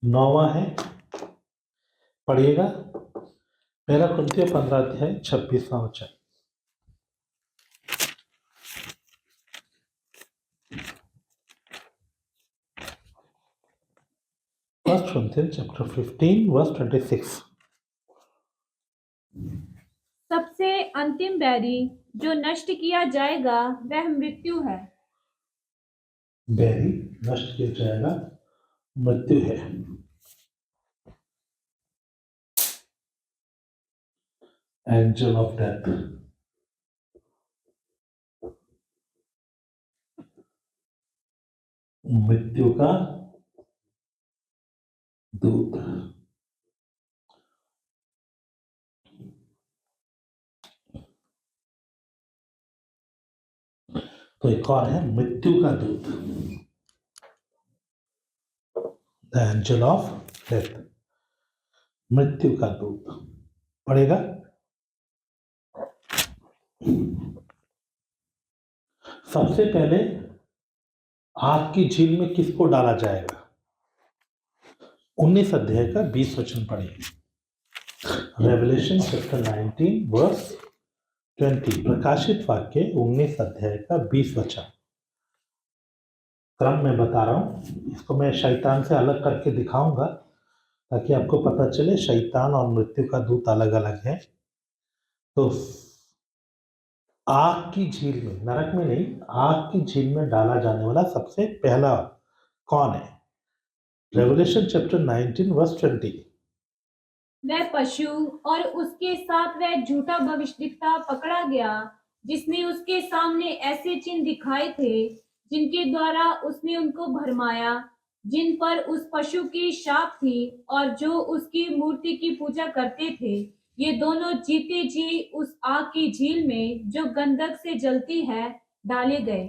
9वाँ है, पढ़िएगा, पहला कुरिन्थियों 15 अध्याय 26वाँ वचन। First Corinthians chapter 15 verse 26। सबसे अंतिम बैरी जो नष्ट किया जाएगा वह मृत्यु है। बैरी नष्ट किया जाएगा, मृत्यु है। एंजल ऑफ डेथ, मृत्यु का दूत। तो एक और है मृत्यु का दूत, द एंजल ऑफ डेथ, मृत्यु का दूत। पढ़ेगा, सबसे पहले आग की झील में किसको डाला जाएगा? 19 अध्याय का 20 वचन पढ़िए। रेवलेशन चैप्टर 19 वर्स 20, प्रकाशित वाक्य 19 अध्याय का 20 वचन। क्रम में बता रहा हूं, इसको मैं शैतान से अलग करके दिखाऊंगा, ताकि आपको पता चले शैतान और मृत्यु का दूत अलग अलग है। तो आग की झील में, नरक में नहीं, आग की झील में डाला जाने वाला सबसे पहला कौन है? Revelation chapter 19 verse 20। वह पशु और उसके साथ वह झूठा भविष्यद्वक्ता पकड़ा गया, जिसने उसके सामने ऐसे चिन्ह दिखाए थे जिनके द्वारा उसने उनको भरमाया, जिन पर उस पशु की शाप थी, और जो उसकी मूर्ति की पूजा करते थे। ये दोनों जीते जी उस आग की झील में, जो गंधक से जलती है, डाले गए।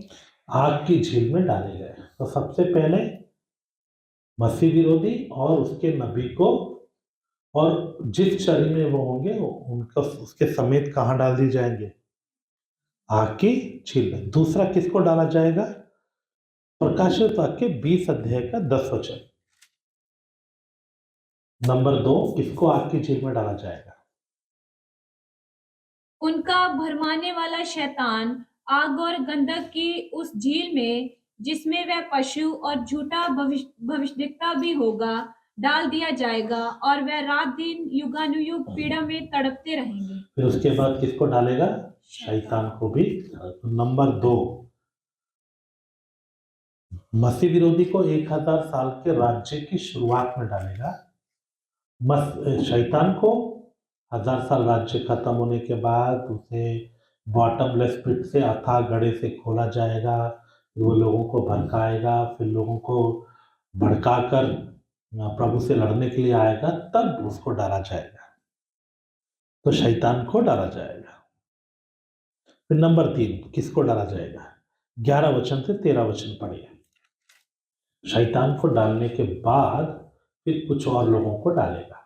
आग की झील में डाले गए। तो सबसे पहले मसीह विरोधी और उसके नबी को, और जिस शरीर में वो होंगे उनका उसके समेत कहाँ डाल दिए जाएंगे? आग की झील में। दूसरा किसको डाला जाएगा? प्रकाशित वाक्य 20 अध्याय का 10 वचन। नंबर 2, किसको आग की झील में डाला जाएगा? उनका भरमाने वाला शैतान आग और गंधक की उस झील में, जिसमें वह पशु और झूठा भविष्यद्वक्ता भी होगा, डाल दिया जाएगा, और वह रात दिन युगानुयुग पीड़ा में तड़पते रहेंगे। फिर उसके बाद किसको डालेगा? शैतान को भी। नंबर 2, मसीह विरोधी को 1000 साल के राज्य की शुरुआत में डालेगा। शैतान को 1000 साल राज्य खत्म होने के बाद उसे बॉटमलेस पिट से, अथाह गड्ढे से खोला जाएगा। वो लोगों को भड़काएगा, फिर लोगों को भड़काकर प्रभु से लड़ने के लिए आएगा, तब उसको डाला जाएगा। तो शैतान को डाला जाएगा। फिर नंबर 3, किसको डाला जाएगा? 11 वचन से 13 वचन पढ़िए। शैतान को डालने के बाद फिर कुछ और लोगों को डालेगा।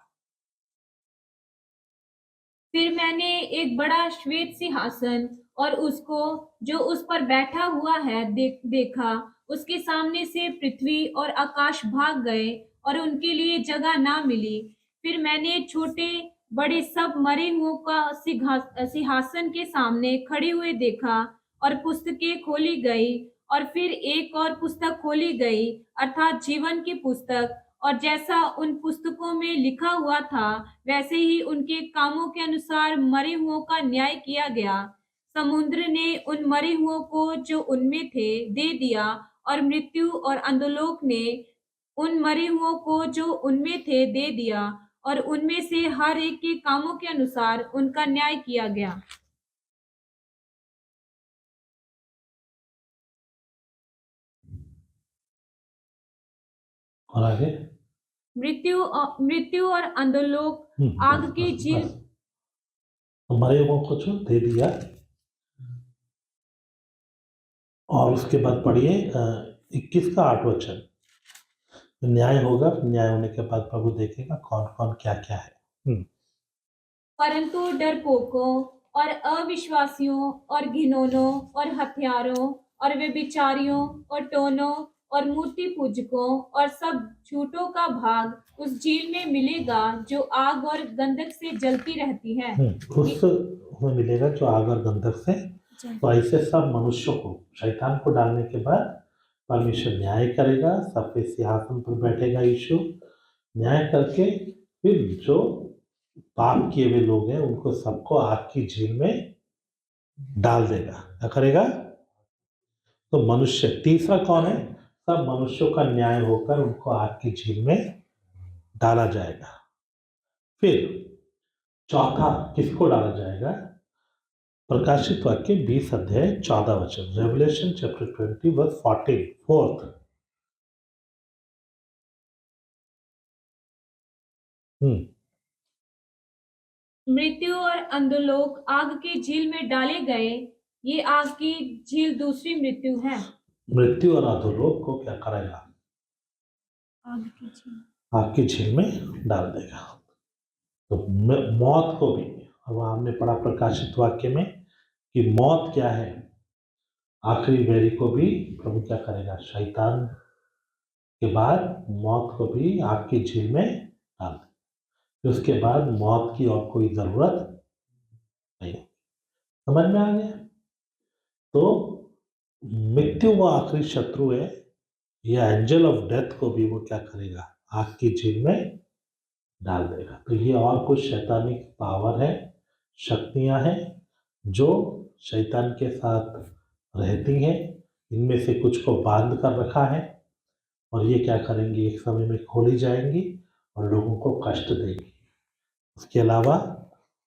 फिर मैंने एक बड़ा श्वेत सिंहासन और उसको जो उस पर बैठा हुआ है देखा। उसके सामने से पृथ्वी और आकाश भाग गए, और उनके लिए जगह ना मिली। फिर मैंने छोटे बड़े सब मरे हुओं का सिंहासन के सामने खड़े हुए देखा, और पुस्तकें खोली गई, और फिर एक और पुस्तक खोली गई, अर्थात जीवन की पुस्तक। और जैसा उन पुस्तकों में लिखा हुआ था, वैसे ही उनके कामों के अनुसार मरे हुओं का न्याय किया गया। समुद्र ने उन मरे हुओं को जो उनमें थे दे दिया, और मृत्यु और अधोलोक ने उन मरे हुओं को जो उनमें थे दे दिया, और उनमें से हर एक के कामों के अनुसार उनका न्याय किया गया। और आगे मृत्यु और अधोलोक आग की झील। बस। तो मरे हुओं को जो दे दिया, और उसके बाद पढ़िए 21 का 8 वचन। न्याय होगा, न्याय होने के बाद प्रभु देखेगा कौन कौन क्या क्या है। परंतु डरपोकों और अविश्वासियों और घिनौनों और हत्यारों और व्यभिचारियों और टोनों और मूर्ति पूजकों और सब झूठों का भाग उस झील में मिलेगा, जो आग और गंधक से जलती रहती है। उसमें मिलेगा जो आग और गंधक से। तो ऐसे सब मनुष्यों को, शैतान को डालने के बाद परमेश्वर न्याय करेगा। सफेद सिंहासन पर बैठेगा यीशु, न्याय करके फिर जो पाप किए हुए लोग हैं उनको सबको आग की झील में डाल देगा। क्या करेगा? तो मनुष्य, तीसरा कौन है? सब मनुष्यों का न्याय होकर उनको आग की झील में डाला जाएगा। फिर चौथा किसको डाला जाएगा? प्रकाशित वाक्य 20 अध्याय 14 वचन। Revelation chapter 20 verse 14, fourth. मृत्यु और अधोलोक आग की झील में डाले गए। ये आग की झील दूसरी मृत्यु है। मृत्यु और अधोलोक को क्या करेगा? आग की झील में डाल देगा। तो मौत को भी, अब हमने पढ़ा प्रकाशित वाक्य में कि मौत क्या है, आखिरी बैरी को भी प्रभु क्या करेगा? शैतान के बाद मौत को भी आग की झील में डाल देगा। उसके बाद मौत की और कोई जरूरत नहीं। समझ में आ गया? तो मृत्यु वो आखिरी शत्रु है, या एंजल ऑफ डेथ को भी वो क्या करेगा? आग की झील में डाल देगा। तो ये और कुछ शैतानिक पावर है, शक्तियां हैं जो शैतान के साथ रहती हैं। इनमें से कुछ को बांध कर रखा है और ये क्या करेंगी, एक समय में खोली जाएंगी और लोगों को कष्ट देंगी। उसके अलावा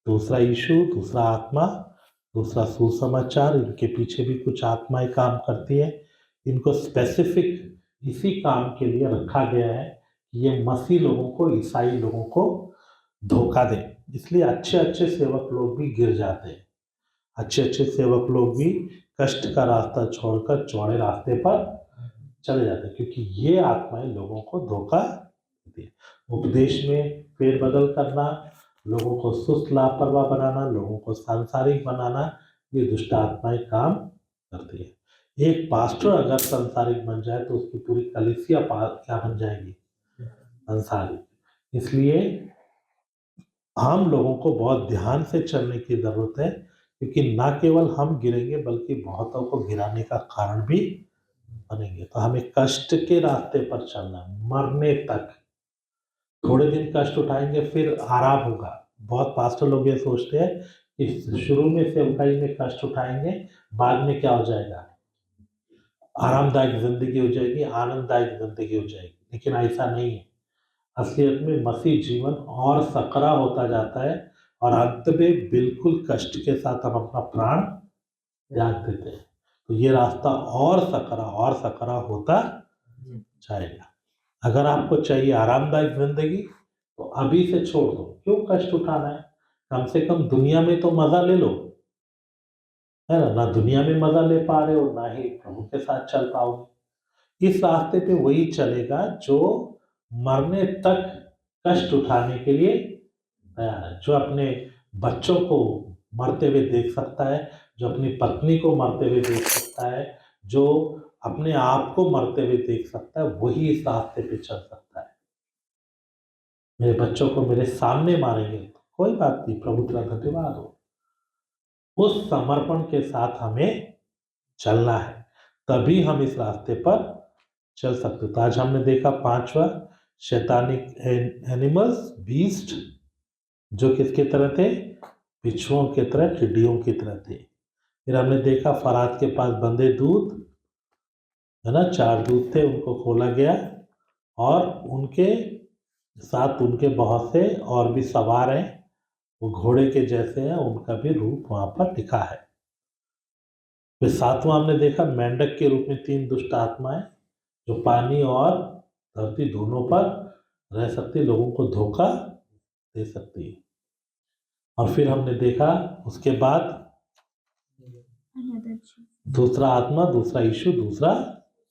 दूसरा इशू, दूसरा आत्मा, दूसरा सुसमाचार, इनके पीछे भी कुछ आत्माएं काम करती है। इनको स्पेसिफिक इसी काम के लिए रखा गया है कि ये मसीह लोगों को, ईसाई लोगों को धोखा दें। इसलिए अच्छे अच्छे सेवक लोग भी गिर जाते हैं। अच्छे अच्छे सेवक लोग भी कष्ट का रास्ता छोड़कर चौड़े रास्ते पर चले जाते हैं, क्योंकि ये आत्माएं लोगों को धोखा देती है। उपदेश में फेरबदल करना, लोगों को सुस्त लापरवाह बनाना, लोगों को सांसारिक बनाना, ये दुष्ट आत्माएं काम करती है। एक पास्टर अगर सांसारिक बन जाए तो उसकी पूरी कलीसिया क्या बन जाएगी, सांसारिक। इसलिए हम लोगों को बहुत ध्यान से चलने की जरूरत है, क्योंकि ना केवल हम गिरेंगे बल्कि बहुतों को गिराने का कारण भी बनेंगे। तो हमें कष्ट के रास्ते पर चलना है, मरने तक। थोड़े दिन कष्ट उठाएंगे फिर आराम होगा। बहुत पास्टर लोग ये सोचते हैं कि शुरू में सेवकाई में कष्ट उठाएंगे, बाद में क्या हो जाएगा, आरामदायक जिंदगी हो जाएगी, आनंददायक जिंदगी हो जाएगी। लेकिन ऐसा नहीं है। असलियत में मसीह जीवन और सकरा होता जाता है और अंत में बिल्कुल कष्ट के साथ हम अपना प्राण त्याग देते हैं। तो ये रास्ता और सकरा होता जाएगा। अगर आपको चाहिए आरामदायक जिंदगी तो अभी से छोड़ दो, क्यों कष्ट उठाना है। कम से कम दुनिया में तो मजा ले लो, है ना। ना दुनिया में मजा ले पा रहे हो, ना ही प्रभु के साथ चल पाओगे। इस रास्ते पे वही चलेगा जो मरने तक कष्ट उठाने के लिए तैयार है, जो अपने बच्चों को मरते हुए देख सकता है, जो अपनी पत्नी को मरते हुए देख सकता है, जो अपने आप को मरते हुए देख सकता है, वही इस रास्ते पे चल सकता है। मेरे बच्चों को मेरे सामने मारेंगे तो कोई बात नहीं, प्रभु तेरा धन्यवाद हो। उस समर्पण के साथ हमें चलना है, तभी हम इस रास्ते पर चल सकते। तो आज हमने देखा पांचवा, शैतानिक एनिमल्स, बीस्ट, जो किसके तरह थे, बिच्छुओं की तरह, टिड्डियों की तरह थे। फिर हमने देखा फरात के पास बंधे दूत, है ना, 4 दूत थे, उनको खोला गया और उनके साथ उनके बहुत से और भी सवार हैं, वो घोड़े के जैसे हैं, उनका भी रूप वहां पर लिखा है। फिर सातवां हमने देखा मेंढक के रूप में 3 दुष्ट आत्माएं जो पानी और धरती दोनों पर रह सकती, लोगों को धोखा दे सकती है। और फिर हमने देखा उसके बाद दूसरा आत्मा, दूसरा यीशु, दूसरा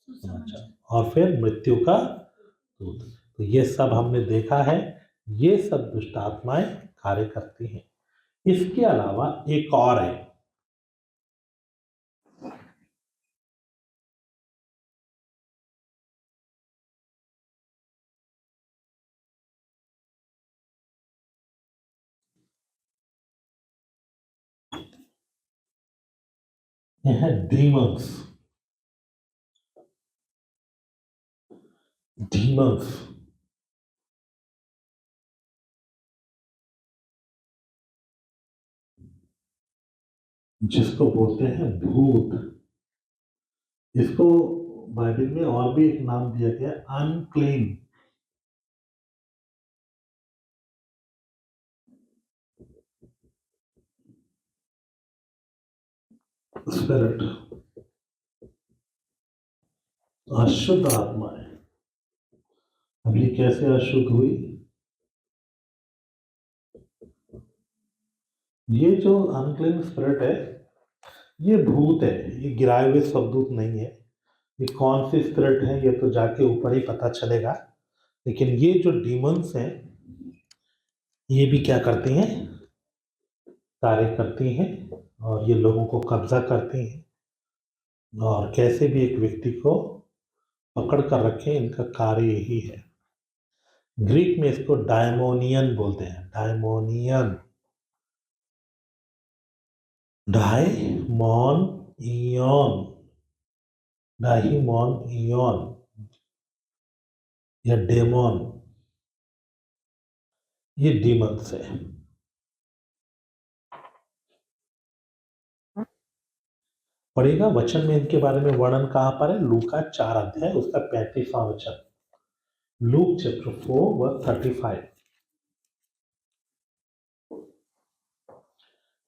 समाचार, और फिर मृत्यु का दूत। तो ये सब हमने देखा है, ये सब दुष्ट आत्माएं कार्य करती हैं। इसके अलावा एक और है, ये है डीमंस। डीमंस जिसको बोलते हैं भूत। इसको बाइबल में और भी एक नाम दिया गया, अनक्लीन स्पिरिट, अशुद्ध आत्मा है। अब ये कैसे अशुद्ध हुई, ये जो अनक्लीन स्पिरिट है ये भूत है, ये गिराए हुए स्वदूत नहीं है। ये कौन सी स्पिरिट है ये तो जाके ऊपर ही पता चलेगा। लेकिन ये जो डीमंस हैं ये भी क्या करती हैं, कार्य करती हैं और ये लोगों को कब्जा करती हैं और कैसे भी एक व्यक्ति को पकड़ कर रखें, इनका कार्य यही है। ग्रीक में इसको डायमोनियन बोलते हैं, डायमोनियन, डायमोन इयन, डाइमोन इयन या डेमोन। ये डीमंस है। पढ़ेगा वचन में इनके बारे में वर्णन कहां पर है? लूका 4 अध्याय उसका 35वां वचन। Luke chapter 4 verse 35।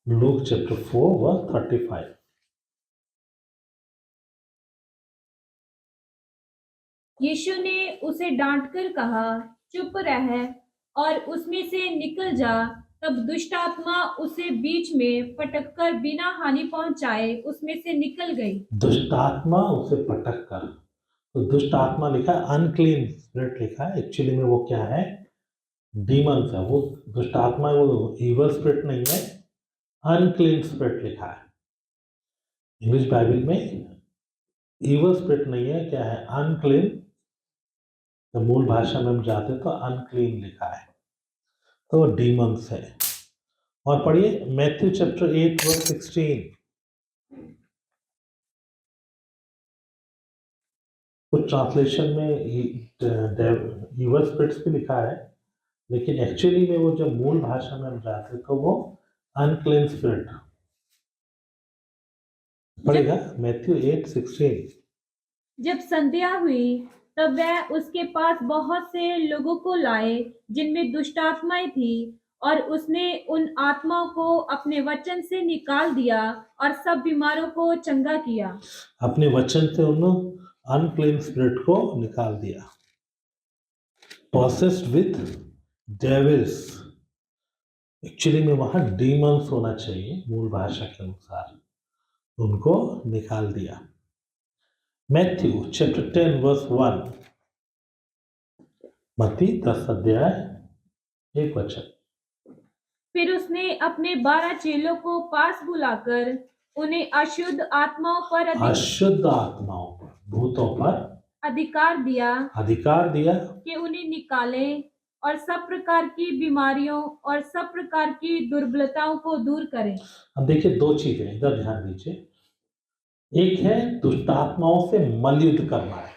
Luke chapter 4 verse 35। यीशु ने उसे डांटकर कहा, चुप रह और उसमें से निकल जा। तब दुष्ट आत्मा उसे बीच में पटककर बिना हानि पहुंचाए उसमें से निकल गई। दुष्ट आत्मा उसे पटक कर, तो दुष्ट आत्मा लिखा है, अनक्लीन स्पिरिट लिखा है। एक्चुअली में वो क्या है? डीमंस है। वो दुष्ट आत्मा, वो इवल स्पिरिट नहीं है, अनक्लीन स्पिरिट लिखा है। इंग्लिश बाइबल में इवल स्पिरिट नहीं है, क्या है? अनक्लीन। तो मूल भाषा में हम जाते तो अनक्लीन लिखा है, तो डीमंस है। और पढ़िए मैथ्यू चैप्टर 8 वर्स 16। कुछ ट्रांसलेशन में इवल स्पिरिट्स भी लिखा है, लेकिन एक्चुअली में वो जब मूल भाषा में हम जाते तो वो अनक्लीन स्पिरिट पढ़ेगा। मैथ्यू 8:16। जब संध्या हुई तब वह उसके पास बहुत से लोगों को लाए जिनमें दुष्ट आत्माएं थी, और उसने उन आत्माओं को अपने वचन से निकाल दिया और सब बीमारों को चंगा किया। अपने वचन से उन्होंने अनक्लीन स्पिरिट को निकाल दिया। पोसेस्ड विथ डेविल्स, एक्चुअली में वहां डीमंस होना चाहिए मूल भाषा के अनुसार, उनको निकाल दिया। Matthew chapter 10 verse 1। मत्ती 10 अध्याय 1 वचन। फिर उसने अपने 12 चेलों को पास बुलाकर उन्हें अशुद्ध आत्माओं पर अशुद्ध आत्माओं पर, भूतों पर अधिकार दिया कि उन्हें निकालें और सब प्रकार की बीमारियों और सब प्रकार की दुर्बलताओं को दूर करें। अब देखिए दो चीजें इधर ध्यान दीजिए। एक है दुष्ट आत्माओं से मलयुद्ध करना है,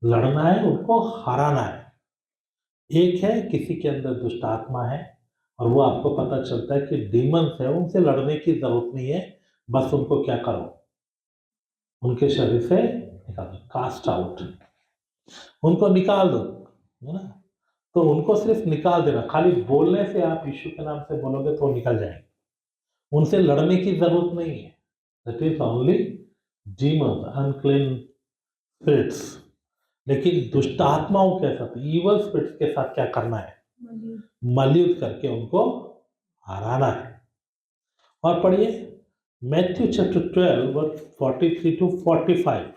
लड़ना है, उनको हराना है। एक है किसी के अंदर दुष्ट आत्मा है और वो आपको पता चलता है कि डीमंस है, उनसे लड़ने की जरूरत नहीं है, बस उनको क्या करो, उनके शरीर से निकाल दो, कास्ट आउट, उनको निकाल दो, है ना। तो उनको सिर्फ निकाल देना, खाली बोलने से आप यीशु के नाम से बोलोगे तो निकल जाएंगे, उनसे लड़ने की जरूरत नहीं है। That is only demons, unclean spirits. लेकिन दुष्ट आत्माओं के साथ, इवल स्पिरिट्स के साथ क्या करना है? मलयुद्ध करके उनको हराना है। और पढ़िए मैथ्यू चैप्टर 12 वर्स 43 टू 45।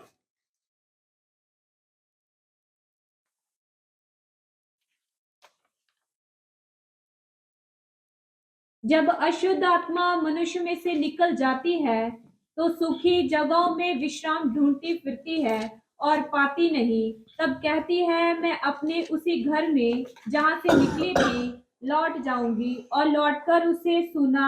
जब अशुद्ध आत्मा मनुष्य में से निकल जाती है तो सूखी जगहों में विश्राम ढूंढती फिरती है और पाती नहीं। तब कहती है, मैं अपने उसी घर में जहां से निकली थी लौट जाऊंगी, और लौटकर उसे सूना,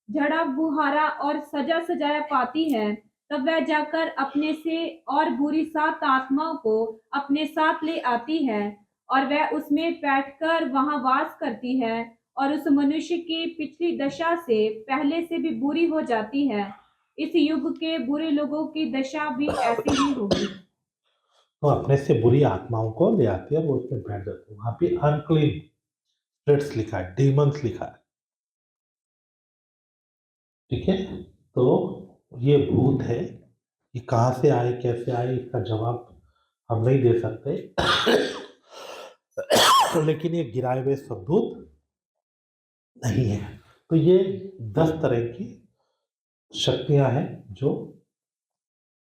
झड़ा बुहारा और सजा सजाया पाती है। तब वह जाकर अपने से और बुरी 7 आत्माओं को अपने साथ ले आती है, और वह उसमें बैठकर वहां वास करती है, और उस मनुष्य की पिछली दशा से पहले से भी बुरी हो जाती है। इस युग के बुरे लोगों की दशा भी ऐसी ही होगी। तो अपने से बुरी आत्माओं को ले आती है, वो उसमें बैठ जाती है। वहां पे अनक्लीन स्पिरिट्स लिखा है, डीमंस लिखा है, ठीक है। तो ये भूत है, ये कहां से आए, कैसे आए, इसका जवाब हम नहीं दे सकते। तो लेकिन ये गिराए हुए स्वदूत नहीं है। तो ये 10 तरह की शक्तियां हैं जो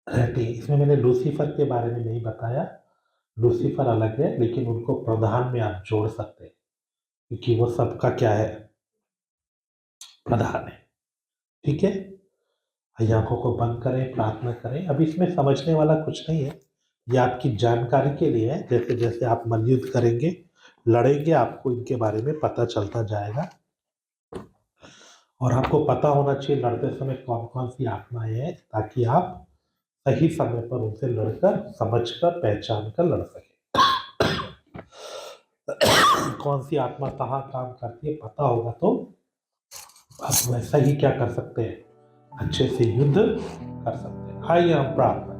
रहती है। इसमें मैंने लूसीफर के बारे में नहीं बताया, लूसीफर अलग है, लेकिन उनको प्रधान में आप जोड़ सकते हैं क्योंकि वो सबका क्या है? प्रधान है, ठीक है। आंखों को बंद करें, प्रार्थना करें। अब इसमें समझने वाला कुछ नहीं है, ये आपकी जानकारी के लिए है। जैसे जैसे आप मलयुद्ध करेंगे, लड़ेंगे, आपको इनके बारे में पता चलता जाएगा। और आपको पता होना चाहिए लड़ते समय कौन कौन सी आत्माएं हैं, ताकि आप सही समय पर उनसे लड़कर, समझकर, पहचान कर लड़ सकें। कौन सी आत्मा कहाँ काम करती है पता होगा तो आप वैसा ही क्या कर सकते हैं, अच्छे से युद्ध कर सकते हैं। आइए हम प्रार्थना